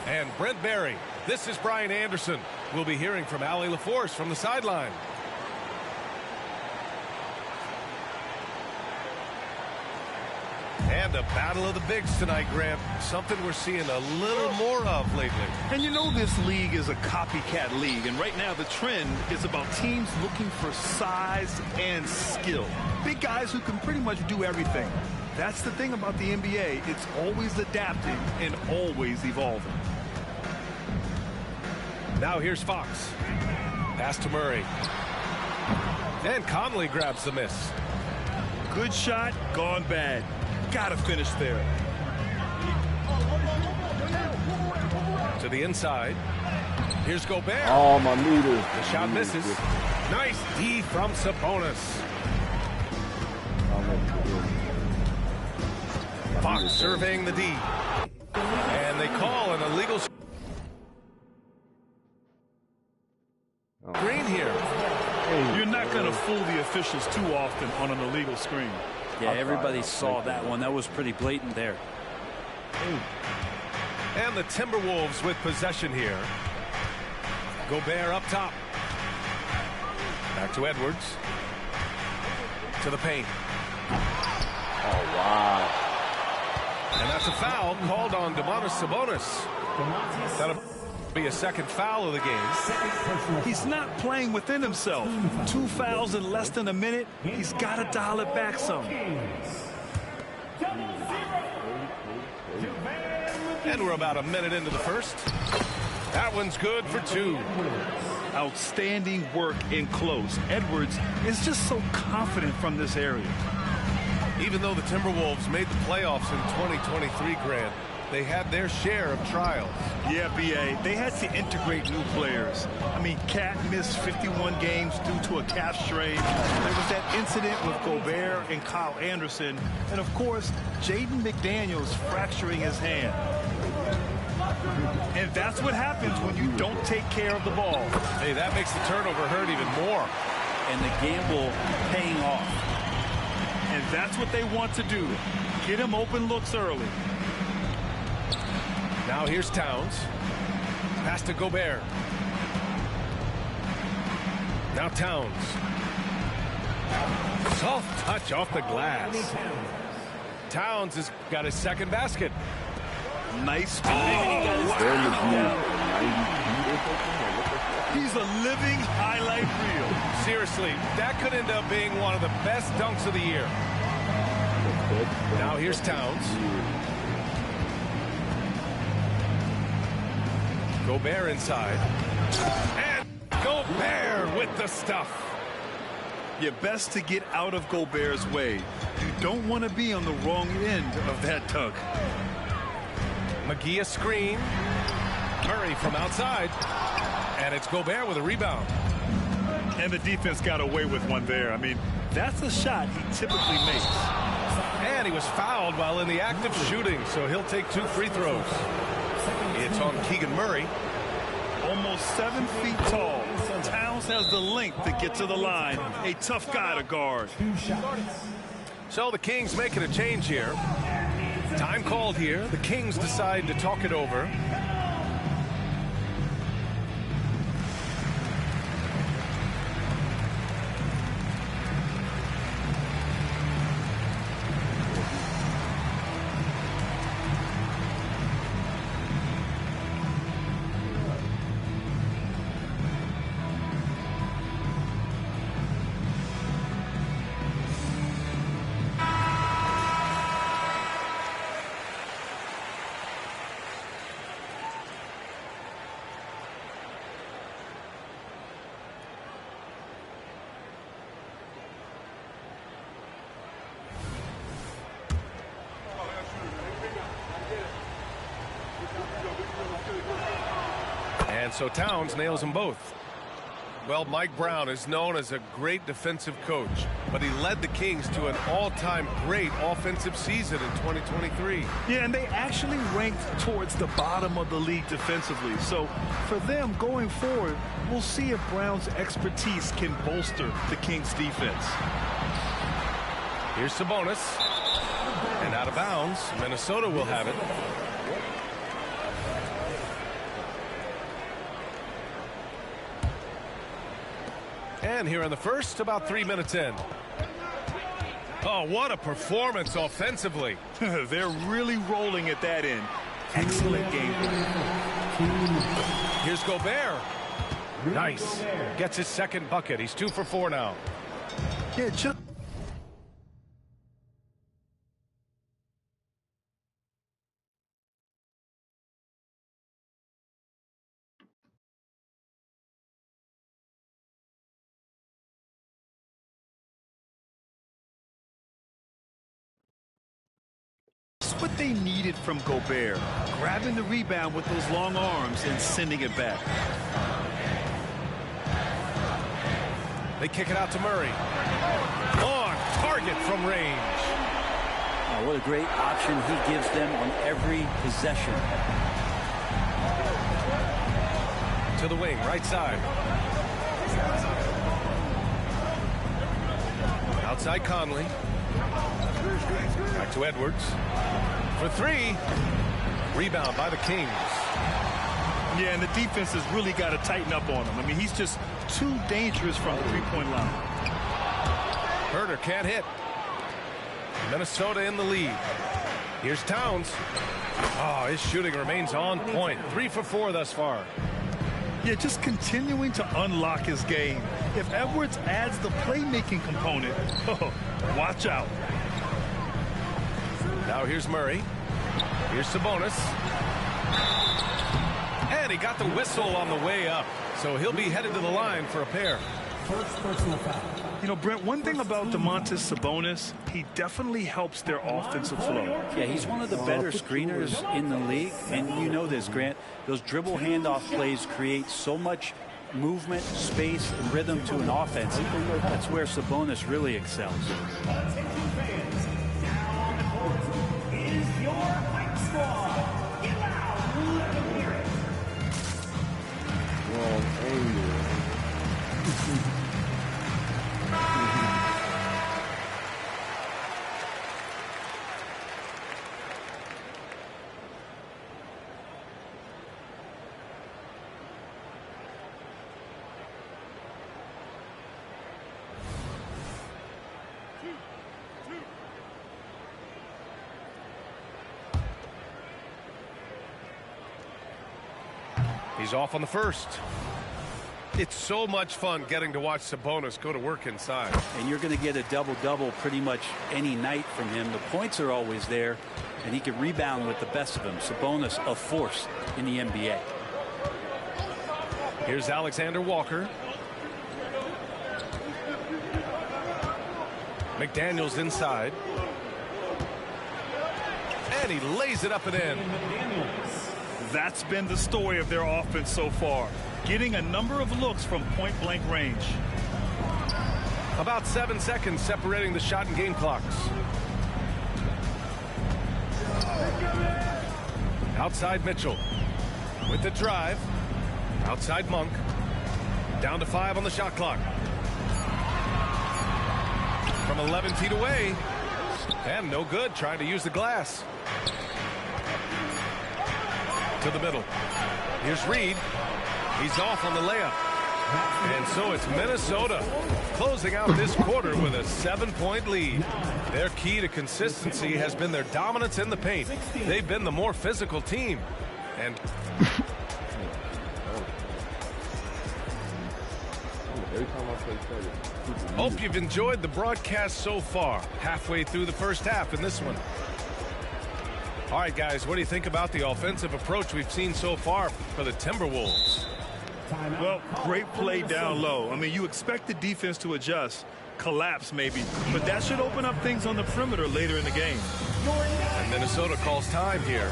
And Brent Barry. This is Brian Anderson. We'll be hearing from Allie LaForce from the sideline. And a battle of the bigs tonight, Grant. Something we're seeing a little more of lately. And you know this league is a copycat league. And right now the trend is about teams looking for size and skill. Big guys who can pretty much do everything. That's the thing about the NBA. It's always adapting and always evolving. Now here's Fox. Pass to Murray. And Conley grabs the miss. Good shot, gone bad. Gotta finish there. To the inside. Here's Gobert. Oh, my meters. The shot misses. Nice D from Sabonis. Fox surveying the D. And they call an illegal screen here. You're not going to fool the officials too often on an illegal screen. Yeah, everybody saw that one. That was pretty blatant there. And the Timberwolves with possession here. Gobert up top. Back to Edwards. To the paint. Oh, wow. And that's a foul called on Domantas Sabonis. That'll be a second foul of the game. He's not playing within himself. 2 fouls in less than a minute. He's got to dial it back some. And we're about a minute into the first. That one's good for 2. Outstanding work in close. Edwards is just so confident from this area. Even though the Timberwolves made the playoffs in 2023, Grant, they had their share of trials. Yeah, B.A., they had to integrate new players. I mean, Cat missed 51 games due to a calf strain. There was that incident with Gobert and Kyle Anderson. And, of course, Jaden McDaniels fracturing his hand. And that's what happens when you don't take care of the ball. Hey, that makes the turnover hurt even more. And the gamble paying off. And that's what they want to do. Get him open looks early. Now here's Towns. Pass to Gobert. Now Towns. Soft touch off the glass. Towns has got his second basket. Nice. He's a living highlight reel. Seriously, that could end up being one of the best dunks of the year. Now here's Towns. Gobert inside. And Gobert with the stuff. You're best to get out of Gobert's way. You don't want to be on the wrong end of that tug. McGee a screen. Murray from outside. And it's Gobert with a rebound. And the defense got away with one there. I mean, that's a shot he typically makes. And he was fouled while in the act of shooting, so he'll take 2 free throws. It's on Keegan Murray. Almost 7 feet tall. Towns has the length to get to the line. A tough guy to guard. So the Kings making a change here. Time called here. The Kings decide to talk it over. And so Towns nails them both. Well, Mike Brown is known as a great defensive coach, but he led the Kings to an all-time great offensive season in 2023. Yeah, and they actually ranked towards the bottom of the league defensively. So for them going forward, we'll see if Brown's expertise can bolster the Kings defense. Here's Sabonis. And out of bounds. Minnesota will have it. And here in the first, about 3 minutes in. Oh, what a performance offensively. They're really rolling at that end. Excellent game. Here's Gobert. Nice. Gets his second bucket. He's 2 for 4 now. Yeah, just what they needed from Gobert. Grabbing the rebound with those long arms and sending it back. They kick it out to Murray. On target from range. Oh, what a great option he gives them on every possession. To the wing, right side. Outside Conley. Back to Edwards. For 3. Rebound by the Kings. Yeah, and the defense has really got to tighten up on him. I mean, he's just too dangerous from the three-point line. Herter can't hit. Minnesota in the lead. Here's Towns. Oh, his shooting remains on point. 3 for 4 thus far. Yeah, just continuing to unlock his game. If Edwards adds the playmaking component, oh, watch out. Now here's Murray. Here's Sabonis. And he got the whistle on the way up. So he'll be headed to the line for a pair. First personal foul. You know, Brent, one thing about Domantas Sabonis, he definitely helps their offensive flow. Yeah, he's one of the better screeners in the league. And you know this, Grant. Those dribble handoff plays create so much movement, space, and rhythm to an offense. That's where Sabonis really excels. Is your hype squad. Get loud. Let them hear it. Wrong angle. He's off on the first. It's so much fun getting to watch Sabonis go to work inside. And you're going to get a double-double pretty much any night from him. The points are always there, and he can rebound with the best of them. Sabonis, a force in the NBA. Here's Alexander Walker. McDaniels inside. And he lays it up and in. That's been the story of their offense so far. Getting a number of looks from point-blank range. About 7 seconds separating the shot and game clocks. Outside Mitchell. With the drive. Outside Monk. Down to 5 on the shot clock. From 11 feet away. And no good, trying to use the glass. To the middle. Here's Reed. He's off on the layup. And so it's Minnesota closing out this quarter with a 7-point lead. Their key to consistency has been their dominance in the paint. They've been the more physical team. And hope you've enjoyed the broadcast so far. Halfway through the first half in this one. All right, guys, what do you think about the offensive approach we've seen so far for the Timberwolves? Well, great play down low. I mean, you expect the defense to adjust, collapse maybe, but that should open up things on the perimeter later in the game. And Minnesota calls time here.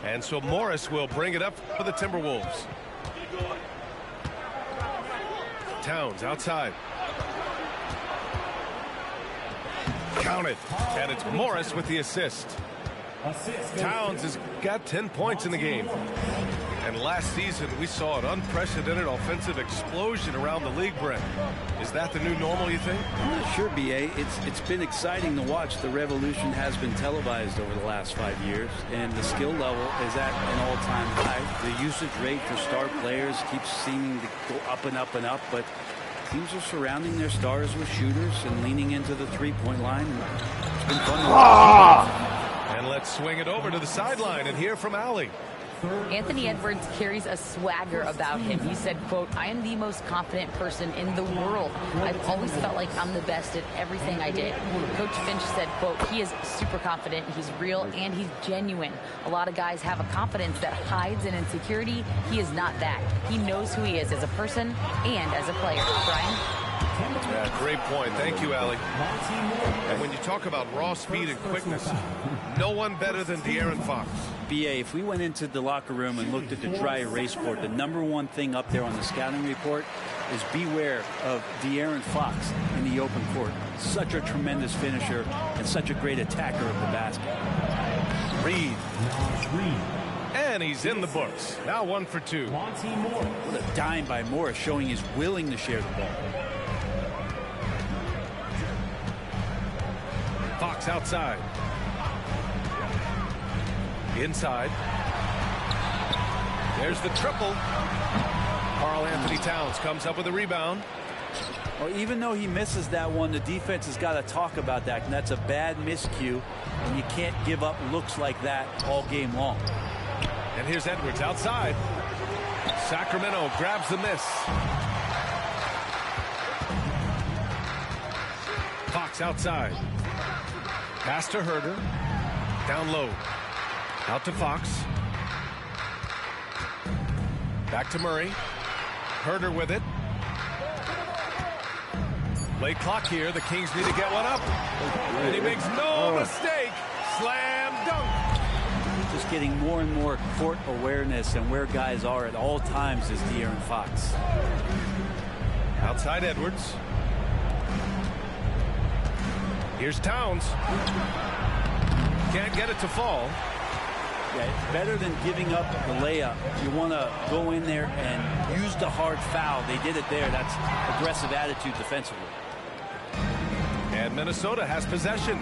And so Morris will bring it up for the Timberwolves. Towns outside. Count it. And it's Morris with the assist. Towns has got 10 points in the game. And last season, we saw an unprecedented offensive explosion around the league, Brent. Is that the new normal, you think? Sure, B.A. It's been exciting to watch. The revolution has been televised over the last 5 years, and the skill level is at an all-time high. The usage rate for star players keeps seeming to go up and up and up, but teams are surrounding their stars with shooters and leaning into the three-point line. It's been fun to watch. And let's swing it over to the sideline and hear from Allie. Anthony Edwards carries a swagger about him. He said, quote, "I am the most confident person in the world. I've always felt like I'm the best at everything I did." Coach Finch said, quote, "He is super confident, he's real, and he's genuine. A lot of guys have a confidence that hides an insecurity. He is not that. He knows who he is as a person and as a player." Brian? Yeah, great point. Thank you, Allie. And when you talk about raw speed and quickness, no one better than De'Aaron Fox. B.A., if we went into the locker room and looked at the dry erase board, the #1 thing up there on the scouting report is beware of De'Aaron Fox in the open court. Such a tremendous finisher and such a great attacker of the basket. Reed. And he's in the books. Now 1 for 2. What a dime by Morris, showing he's willing to share the ball. Fox outside. Inside. There's the triple. Karl Anthony Towns comes up with a rebound. Well, even though he misses that one, the defense has got to talk about that, and that's a bad miscue, and you can't give up looks like that all game long. And here's Edwards outside. Sacramento grabs the miss. Fox outside. Pass to Herder. Down low. Out to Fox. Back to Murray. Herder with it. Late clock here. The Kings need to get one up. And he makes no mistake. Slam dunk. Just getting more and more court awareness and where guys are at all times is De'Aaron Fox. Outside Edwards. Here's Towns. Can't get it to fall. Yeah, it's better than giving up the layup. You want to go in there and use the hard foul. They did it there. That's aggressive attitude defensively. And Minnesota has possession.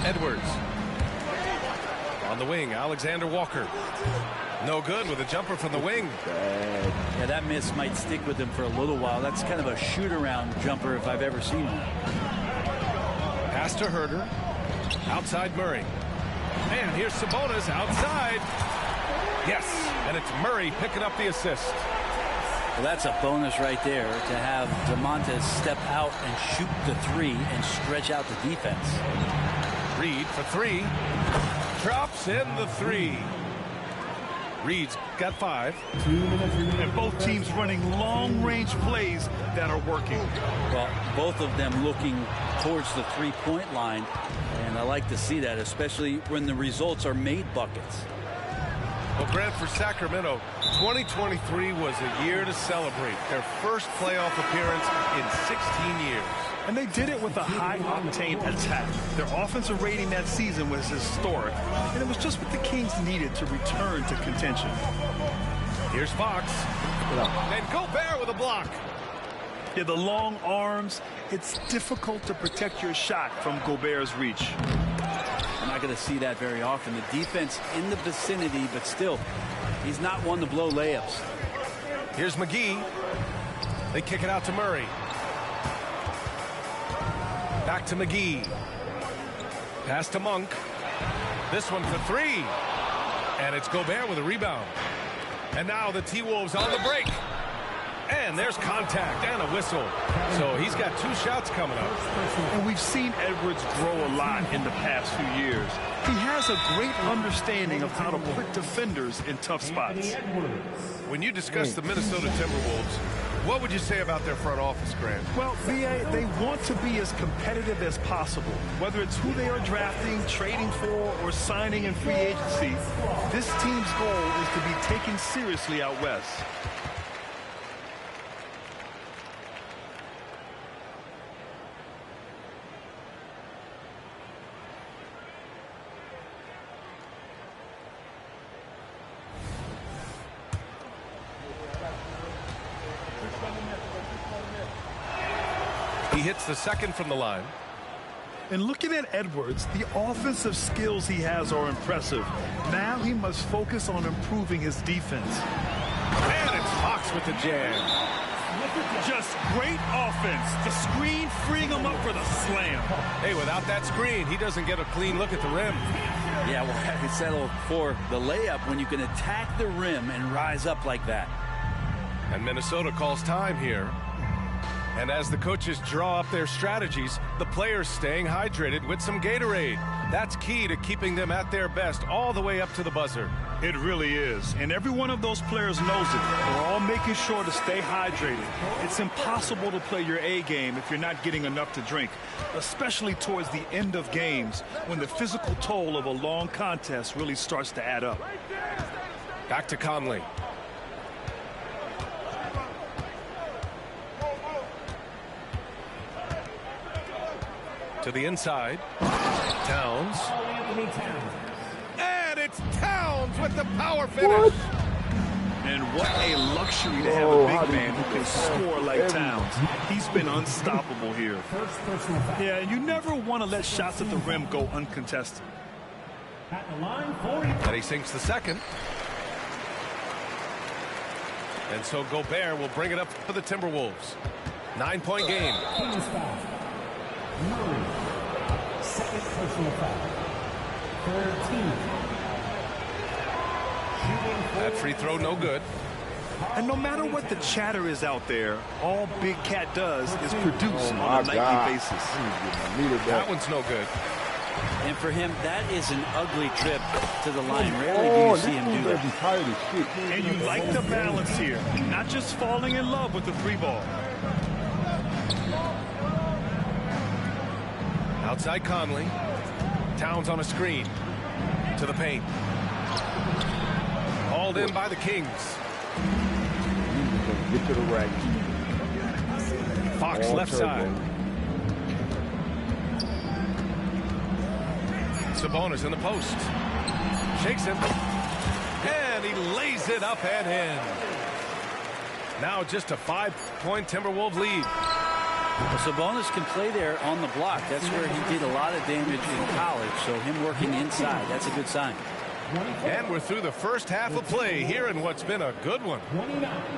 Edwards. On the wing, Alexander Walker. No good with a jumper from the wing. Yeah, that miss might stick with him for a little while. That's kind of a shoot-around jumper if I've ever seen one. Pass to Herder. Outside Murray. And here's Sabonis outside. Yes, and it's Murray picking up the assist. Well, that's a bonus right there to have DeMontis step out and shoot the three and stretch out the defense. Reed for three. Drops in the three. Reed's got 5. And both teams running long-range plays that are working. Well, both of them looking towards the three-point line, and I like to see that, especially when the results are made buckets. Well, Grant, for Sacramento, 2023 was a year to celebrate. Their first playoff appearance in 16 years. And they did it with a high-octane attack. Their offensive rating that season was historic, and it was just what the Kings needed to return to contention. Here's Fox. And Gobert with a block. Yeah, the long arms, it's difficult to protect your shot from Gobert's reach. I'm not going to see that very often. The defense in the vicinity, but still, he's not one to blow layups. Here's McGee. They kick it out to Murray. Back to McGee. Pass to Monk. This one for 3. And it's Gobert with a rebound. And now the T-Wolves on the break. And there's contact and a whistle. So he's got 2 shots coming up. And we've seen Edwards grow a lot in the past few years. He has a great understanding of how to put defenders in tough spots. When you discuss the Minnesota Timberwolves, what would you say about their front office, Grant? Well, BA, they want to be as competitive as possible. Whether it's who they are drafting, trading for, or signing in free agency, this team's goal is to be taken seriously out west. hits the second from the line. And looking at Edwards, the offensive skills he has are impressive. Now he must focus on improving his defense. And it's Fox with the jam. Just great offense. The screen freeing him up for the slam. Hey, without that screen, he doesn't get a clean look at the rim. Yeah, well, I could settle for the layup when you can attack the rim and rise up like that. And Minnesota calls time here. And as the coaches draw up their strategies, the players staying hydrated with some Gatorade. That's key to keeping them at their best all the way up to the buzzer. It really is. And every one of those players knows it. They're all making sure to stay hydrated. It's impossible to play your A game if you're not getting enough to drink, especially towards the end of games when the physical toll of a long contest really starts to add up. Back to Conley. To the inside. Towns. And it's Towns with the power finish. What? And what a luxury to have a big man who can score like Towns. He's been unstoppable here. Yeah, and you never want to let shots at the rim go uncontested. And he sinks the second. And so Gobert will bring it up for the Timberwolves. 9-point game. Second personal foul. 13. That free throw no good. And no matter what the chatter is out there, all Big Cat does is produce on a nightly basis. That one's no good. And for him, that is an ugly trip to the line. Rarely do you see him do that. And you like the balance here, not just falling in love with the three ball. Outside Conley. Towns on a screen. To the paint. Hauled in by the Kings. Get to the rack. Fox All left turbo. side. Sabonis in the post. Shakes him. And he lays it up and in. Now just a 5-point Timberwolves lead. Well, Sabonis can play there on the block. That's where he did a lot of damage in college. So him working inside, that's a good sign. And we're through the first half of play here in what's been a good one.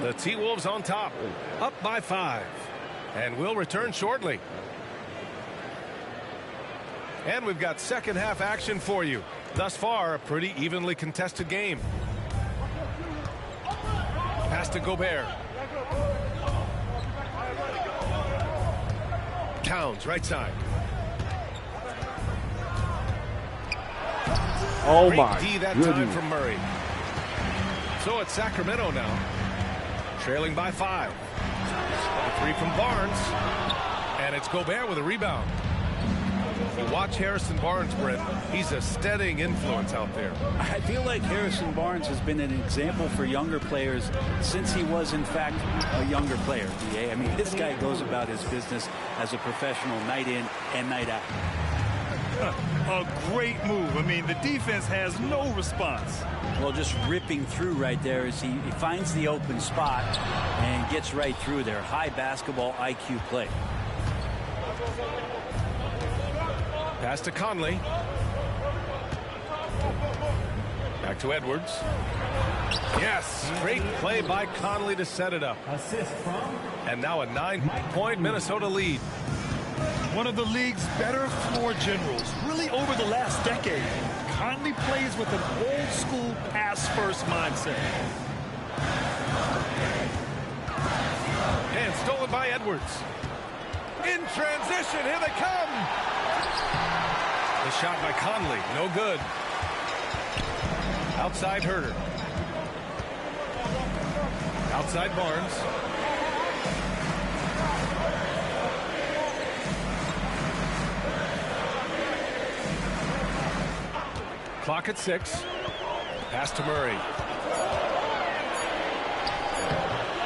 The T-Wolves on top, up by 5. And we'll return shortly. And we've got second half action for you. Thus far, a pretty evenly contested game. Pass to Gobert. Towns, right side. Oh Great my D that goodness. time from Murray. So it's Sacramento now, trailing by 5. The three from Barnes, and it's Gobert with a rebound. You watch Harrison Barnes, Brent. He's a steadying influence out there. I feel like Harrison Barnes has been an example for younger players since he was, in fact, a younger player, DA. I mean, this guy goes about his business as a professional night in and night out. A great move. I mean, the defense has no response. Well, just ripping through right there as he finds the open spot and gets right through there. High basketball IQ play. Pass to Conley. Back to Edwards. Yes, great play by Conley to set it up. Assist from. And now a 9-point Minnesota lead. One of the league's better floor generals, really over the last decade. Conley plays with an old-school pass-first mindset. And stolen by Edwards. In transition, here they come. The shot by Conley, no good. Outside Herter. Outside Barnes. Clock at 6. Pass to Murray.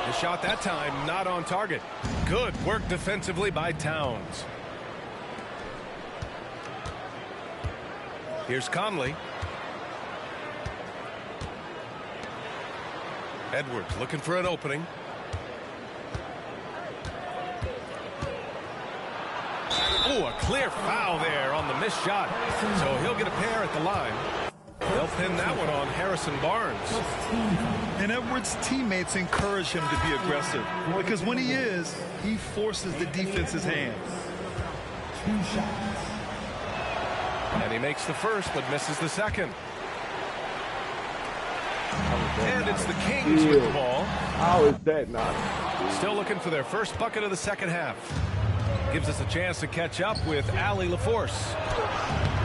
The shot that time not on target. Good work defensively by Towns. Here's Conley. Edwards looking for an opening. Ooh, a clear foul there on the missed shot. So he'll get a pair at the line. They'll pin that one on Harrison Barnes. And Edwards' teammates encourage him to be aggressive because when he is, he forces the defense's hand. And he makes the first but misses the second. And it's the Kings with the ball. How is that not? Still looking for their first bucket of the second half. Gives us a chance to catch up with Allie LaForce.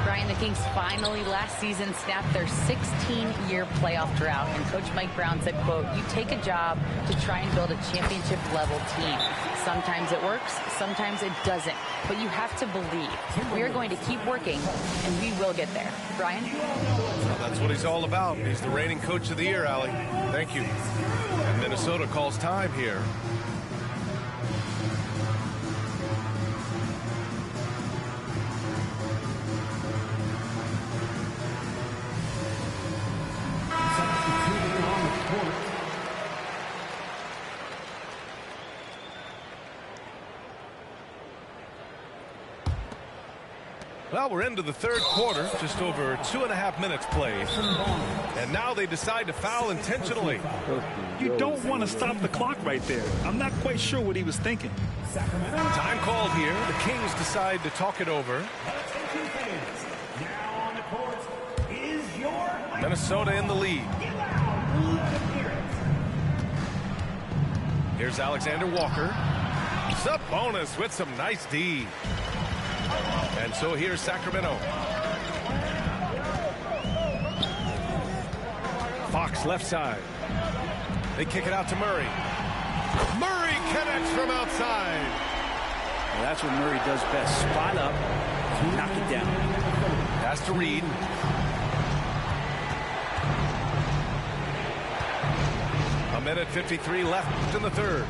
Brian, the Kings finally last season snapped their 16-year playoff drought, and Coach Mike Brown said, quote, you take a job to try and build a championship-level team. Sometimes it works, sometimes it doesn't, but you have to believe. We are going to keep working, and we will get there. Brian? Well, that's what he's all about. He's the reigning Coach of the Year, Allie. Thank you. And Minnesota calls time here. Well, we're into the third quarter, just over 2.5 minutes played. And now they decide to foul intentionally. You don't want to stop the clock right there. I'm not quite sure what he was thinking. Time called here. The Kings decide to talk it over. Minnesota in the lead. Here's Alexander Walker. Sabonis with some nice D. And so here's Sacramento. Fox left side. They kick it out to Murray. Murray connects from outside. Well, that's what Murray does best. Spot up, knock it down. Pass to Reed. A minute 53 left in the third.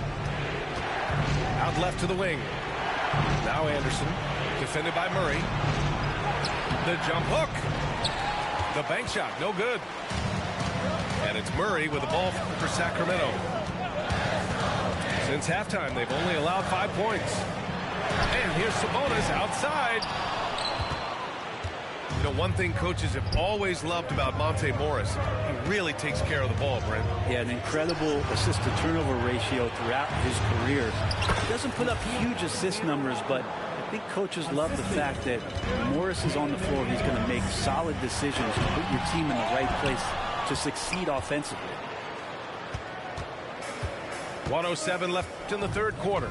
Out left to the wing. Now Anderson. Defended by Murray. The jump hook. The bank shot, no good. And it's Murray with the ball for Sacramento. Since halftime, they've only allowed 5 points. And here's Sabonis outside. You know, one thing coaches have always loved about Monte Morris, he really takes care of the ball, Brent. Yeah, an incredible assist-to-turnover ratio throughout his career. He doesn't put up huge assist numbers, but I think coaches love the fact that when Morris is on the floor, he's going to make solid decisions to put your team in the right place to succeed offensively. 1:07 left in the third quarter.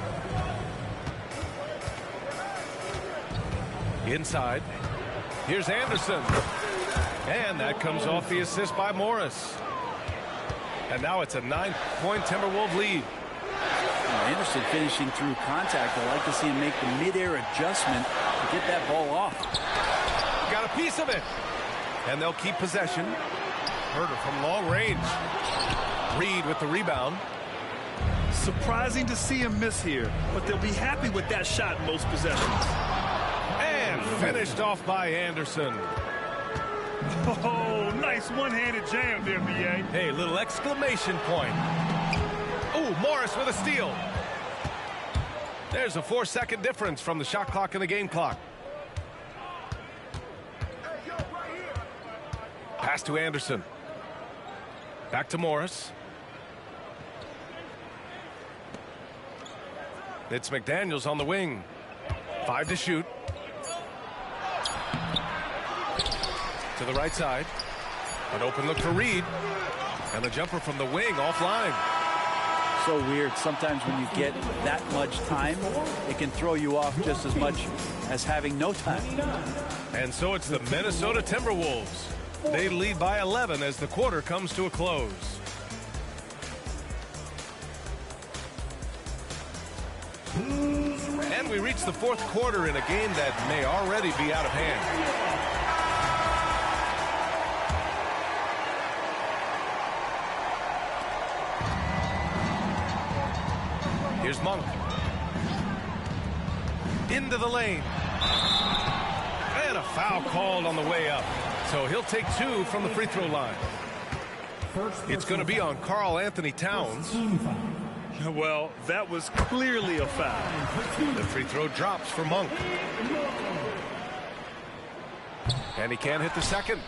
Inside. Here's Anderson. And that comes off the assist by Morris. And now it's a 9-point Timberwolves lead. Anderson finishing through contact. I'd like to see him make the mid-air adjustment to get that ball off. Got a piece of it. And they'll keep possession. Herter from long range. Reed with the rebound. Surprising to see him miss here, but they'll be happy with that shot in most possessions. And finished off by Anderson. Oh, nice one-handed jam there, B.A. Hey, little exclamation point. Oh, Morris with a steal. There's a 4-second difference from the shot clock and the game clock. Pass to Anderson. Back to Morris. It's McDaniels on the wing. 5 to shoot. To the right side. An open look for Reed. And the jumper from the wing offline. So weird. Sometimes when you get that much time, it can throw you off just as much as having no time. And so it's the Minnesota Timberwolves. They lead by 11 as the quarter comes to a close. And we reach the fourth quarter in a game that may already be out of hand. Here's Monk. Into the lane. And a foul called on the way up. So he'll take 2 from the free throw line. It's going to be on Karl Anthony Towns. Well, that was clearly a foul. The free throw drops for Monk. And he can't hit the second.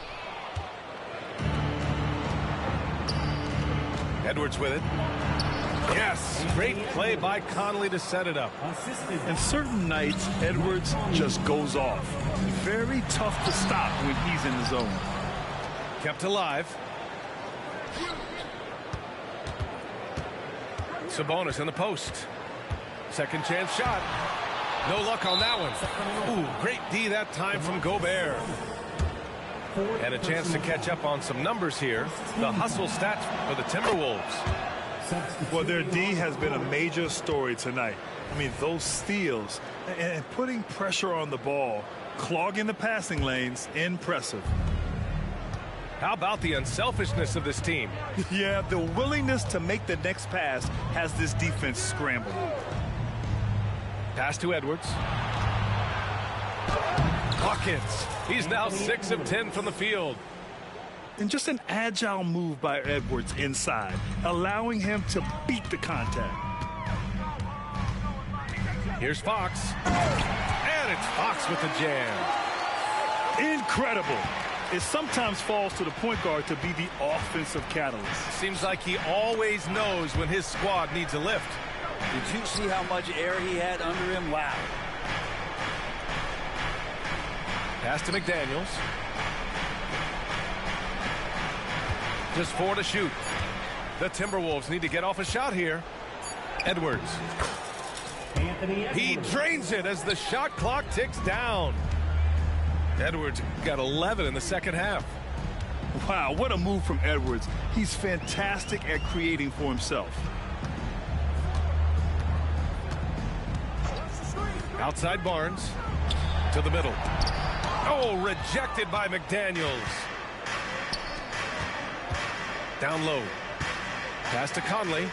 Edwards with it. Yes, great play by Conley to set it up. And certain nights, Edwards just goes off. Very tough to stop when he's in the zone. Kept alive. Sabonis in the post. Second chance shot. No luck on that one. Ooh, great D that time from Gobert. And a chance to catch up on some numbers here. The hustle stats for the Timberwolves. Well, their D has been a major story tonight. I mean, those steals and putting pressure on the ball, clogging the passing lanes, impressive. How about the unselfishness of this team? Yeah, the willingness to make the next pass has this defense scrambled. Pass to Edwards. Buckets. He's now 6 of 10 from the field. And just an agile move by Edwards inside, allowing him to beat the contact. Here's Fox. And it's Fox with the jam. Incredible. It sometimes falls to the point guard to be the offensive catalyst. Seems like he always knows when his squad needs a lift. Did you see how much air he had under him? Wow. Pass to McDaniels. Just 4 to shoot. The Timberwolves need to get off a shot here. Edwards. He drains it as the shot clock ticks down. Edwards got 11 in the second half. Wow, what a move from Edwards. He's fantastic at creating for himself. Outside Barnes. To the middle. Oh, rejected by McDaniels. Down low. Pass to Conley.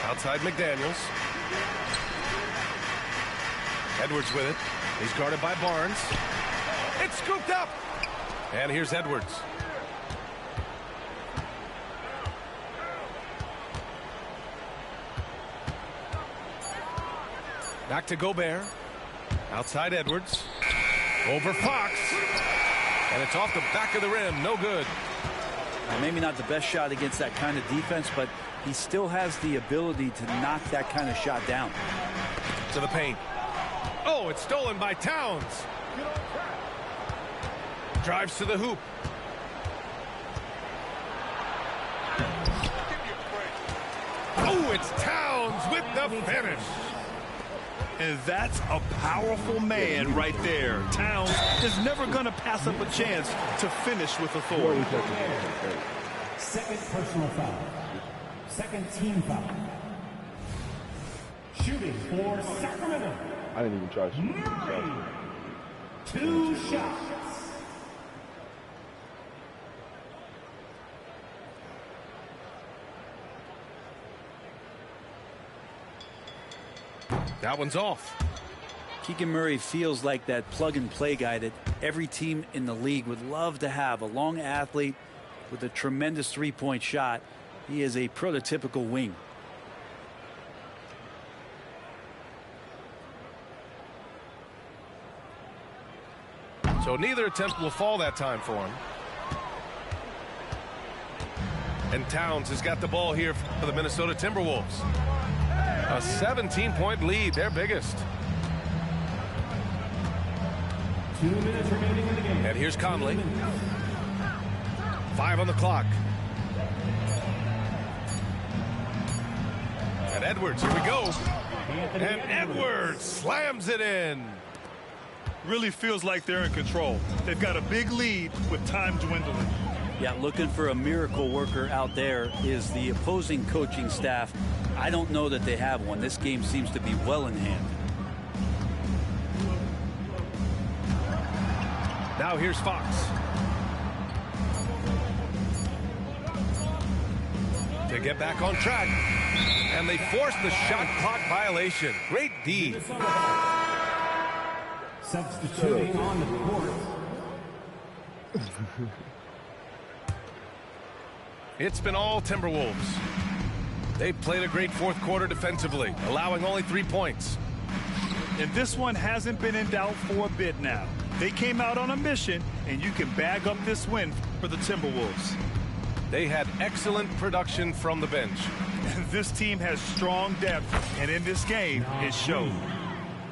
Outside McDaniels. Edwards with it. He's guarded by Barnes. It's scooped up. And here's Edwards. Back to Gobert. Outside Edwards. Over Fox. And it's off the back of the rim. No good. Maybe not the best shot against that kind of defense, but he still has the ability to knock that kind of shot down. To the paint. Oh, it's stolen by Towns. Drives to the hoop. Oh, it's Towns with the finish. And that's a powerful man right there. Towns is never going to pass up a chance to finish with authority. Second personal foul. Second team foul. Shooting for Sacramento. I didn't even try to shoot. Murray. 2 shots. That one's off. Keegan Murray feels like that plug-and-play guy that every team in the league would love to have. A long athlete with a tremendous three-point shot. He is a prototypical wing. So neither attempt will fall that time for him. And Towns has got the ball here for the Minnesota Timberwolves. A 17-point lead, their biggest. 2 minutes remaining in the game. And here's Conley. 5 on the clock. And Edwards, here we go. And Edwards slams it in. Really feels like they're in control. They've got a big lead with time dwindling. Yeah, looking for a miracle worker out there is the opposing coaching staff. I don't know that they have one. This game seems to be well in hand. Now here's Fox. To get back on track. And they force the shot clock violation. Great D. Substituting on the court. It's been all Timberwolves. They played a great fourth quarter defensively, allowing only 3 points. And this one hasn't been in doubt for a bit now. They came out on a mission, and you can bag up this win for the Timberwolves. They had excellent production from the bench. This team has strong depth, and in this game, it showed.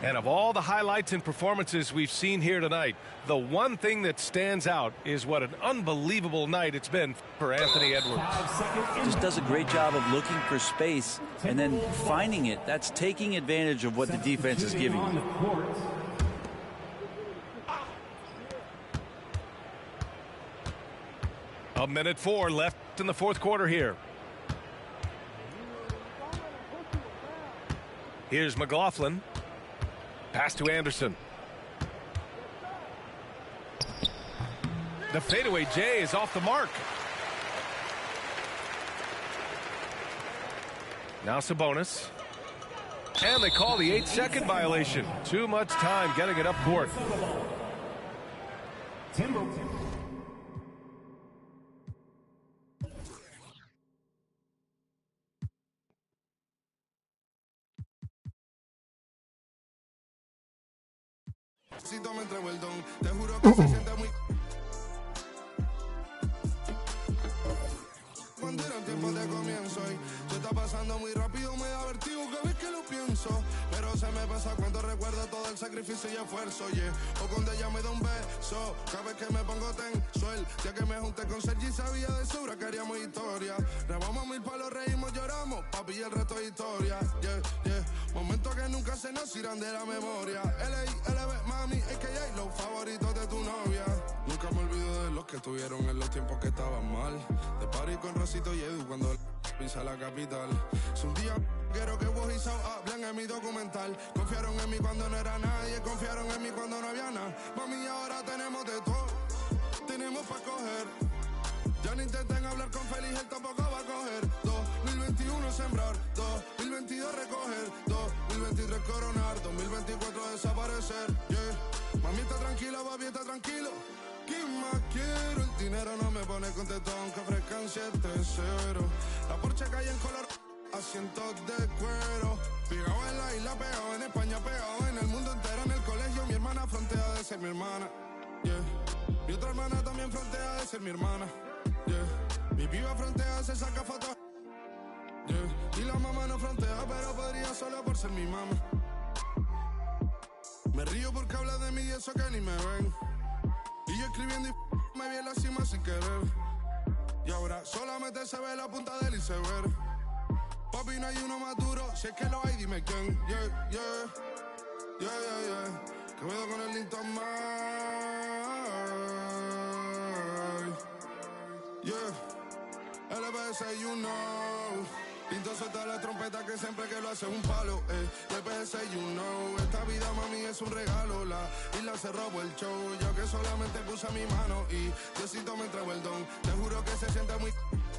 And of all the highlights and performances we've seen here tonight, the one thing that stands out is what an unbelievable night it's been for Anthony Edwards. Just does a great job of looking for space and then finding it. That's taking advantage of what the defense is giving you. A minute 4 left in the fourth quarter here. Here's McLaughlin. Pass to Anderson. The fadeaway J is off the mark. Now Sabonis. And they call the 8-second violation. Too much time getting it up court. Me entrego el don, te juro que se siente muy. Cuando era el tiempo de comienzo y se está pasando muy rápido, me da vertigo cada vez que lo pienso. Pero se me pasa cuando recuerdo todo el sacrificio y esfuerzo, o cuando ella me da un beso, cada vez que me pongo tenso. El día que me junté con Sergi sabía de sobra que haríamos historia. Grabamos 1000 palos, reímos, lloramos, papi, y el resto es historia. Momentos que nunca se nos irán de la memoria. L.I.L.B. mami, a.k.a. los favoritos de tu novia. Nunca me olvido de los que estuvieron en los tiempos que estaban mal. De party con Rosito y Edu cuando pisa la capital. Si un día quiero que vos y Sao hablen en mi documental. Confiaron en mí cuando no era nadie, confiaron en mí cuando no había nada. Mami, ahora tenemos de todo, tenemos para coger. Ya no intenten hablar con Feliz, él tampoco va a coger. 2021 sembrar, 2022 recoger, 2023 coronar, 2024 desaparecer. Mami está tranquila, papi está tranquilo. ¿Qué más quiero? El dinero no me pone contento aunque ofrezcan 7-0. La Porsche cae en color, asientos de cuero. Pegado en la isla, pegado en España, pegado en el mundo entero. En el colegio mi hermana frontea de ser mi hermana. Mi otra hermana también frontea de ser mi hermana. Mi piba frontea, se saca fotos. Y la mamá no frontea, pero podría solo por ser mi mamá. Me río porque habla de mí y eso que ni me ven. Y yo escribiendo y me vi en la cima sin querer. Y ahora solamente se ve la punta del iceberg. Papi, no hay uno más duro, si es que lo hay, dime quién. Que cuido con el Linton Mike. LPS, you know. Linton suelta la trompeta que siempre que lo hace es un palo, LPS, you know. Esta vida, mami, es un regalo. La isla se robó el show. Yo que solamente puse mi mano y Diosito me entregó el don. Te juro que se siente muy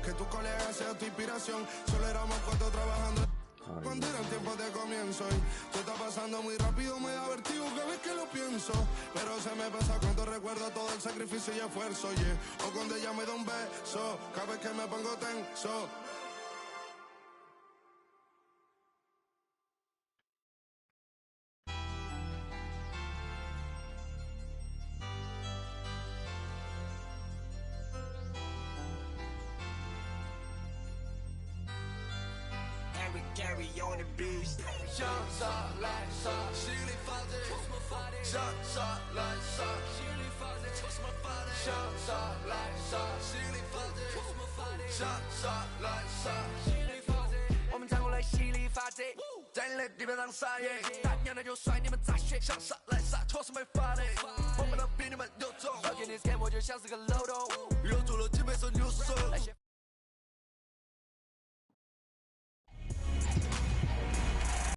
que tu colega sea tu inspiración. Solo éramos 4 trabajando. Cuando era el tiempo de comienzo y se está pasando muy rápido, me da vertigo cada vez que lo pienso. Pero se me pasa cuando recuerdo todo el sacrificio y esfuerzo, o cuando ella me da un beso, cada vez que me pongo tenso. Carry on the beast. Shot like shot, Chili Fuzzy. Shot like shot, Chili Fuzzy. Shot like shot, Chili Fuzzy. Shot like shot, Chili Fuzzy. 我们站过来犀利发迹，在你的地面上撒野，大娘的就甩你们杂血，想杀来杀，错是没法的，我们都比你们有种。而且你 scan 我就像是个漏洞，留住了金杯手牛手。